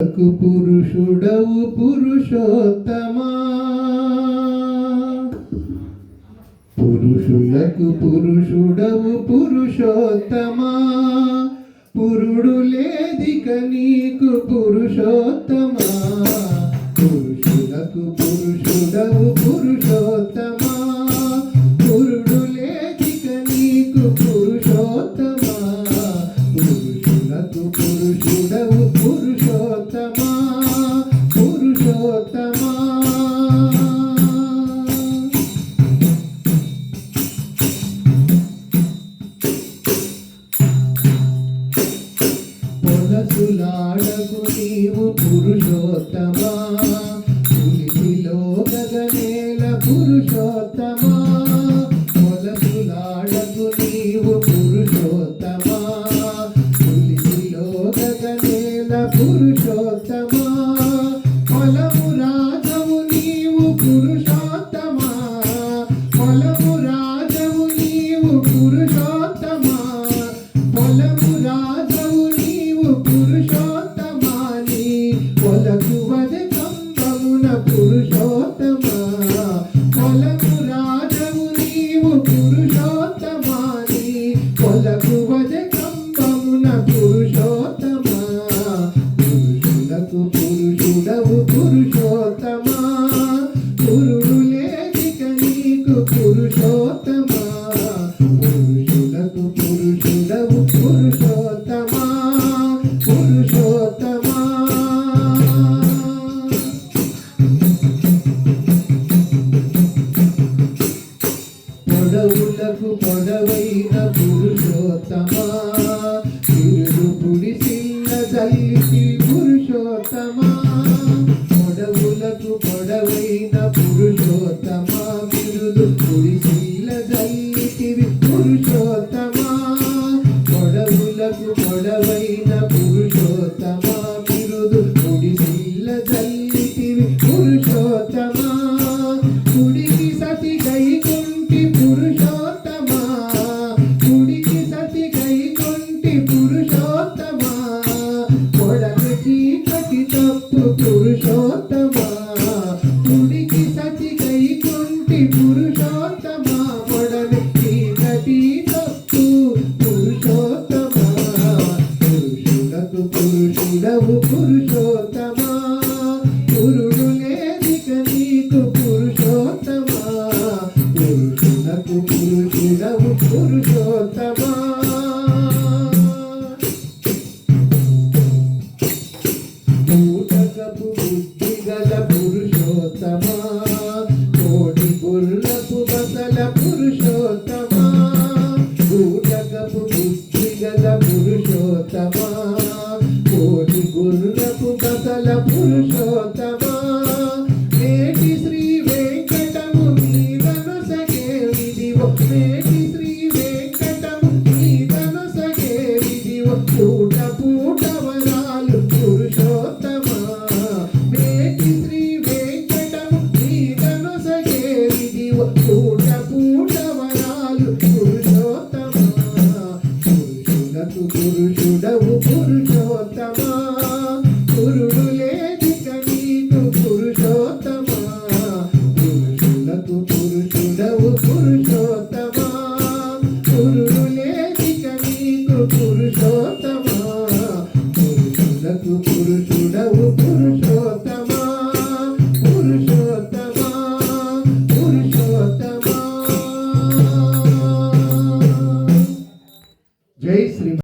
పురుషుడవు పురుషోత్తమా, పురుషులకు పురుషుడవు పురుషోత్తమా, పురుడు లేదిక నీకు పురుషోత్తమా. పురుషులకు పురుషుడవు పురుషోత్తమా, పురుడు లేదిక నీకు పురుషోత్తమా. పురుషులకు పురుషుడవు పురుషోత్తమా, పురుషోత్తమా. పొలసులాడకు నీవు పురుషోత్తమా, పులిసిలో గగనేల పురుషోత్తమా. పొలసులాడకు నీవు పురుషోత్తమా, పులిసిలో గగనేల పురుషోత్తమా. పొలము రాజవు నీవు పురుషోత్తమా, పొలము రాజవు నీవు పురుషోత్తమా. పొలము రాజవు నీవు పురుషోత్తమాని, పొలకు వదె కంబమున పురుషోత్తమా. పొలకు రాజవు నీవు పురుషోత్తమాని, పొలకు వదె కంబమున పురుషోత్తమా. పురుషులకు పురుషుడవు పురుషోత్తమా, పురుడు లేదిక నీకు పురుషోత్తమా. పురుషులకు పురుషుడవు పురుషోత్తమా, పురుషోత్తమా. పొడవులకు పొడవైన పురుషోత్తమా, తిరుడు పుడిసిల్ల జల్లితి పురుషోత్తమా. పొడవులకు పొడవైన పురుషోత్తమా, తిరుడు పుడిసిల్ల జల్లితివి పురుషోత్తమా. పొడవులకు పొడవైన పురుషోత్తమా, తిరుడు పుడిసిల్ల జల్లితివి పురుషోత్తమా. కుడికి సతి గైకొంటి పురుషోత్తమా, కుడికి సతి గైకొంటి పురుషోత్తమా. పొడకు చీకటి తప్పు పురుషోత్తమా, కుడికి సతి గైకొంటి పురుషోత్తమా. పొడకు చీకటి తప్పు పురుషోత్తమా. పురుషులకు పురుషుడవు పురుషోత్తమా, పురుడు లేదిక నీకు పురుషోత్తమా. పురుషులకు పురుషుడవు పురుషోత్తమా. పూటకపు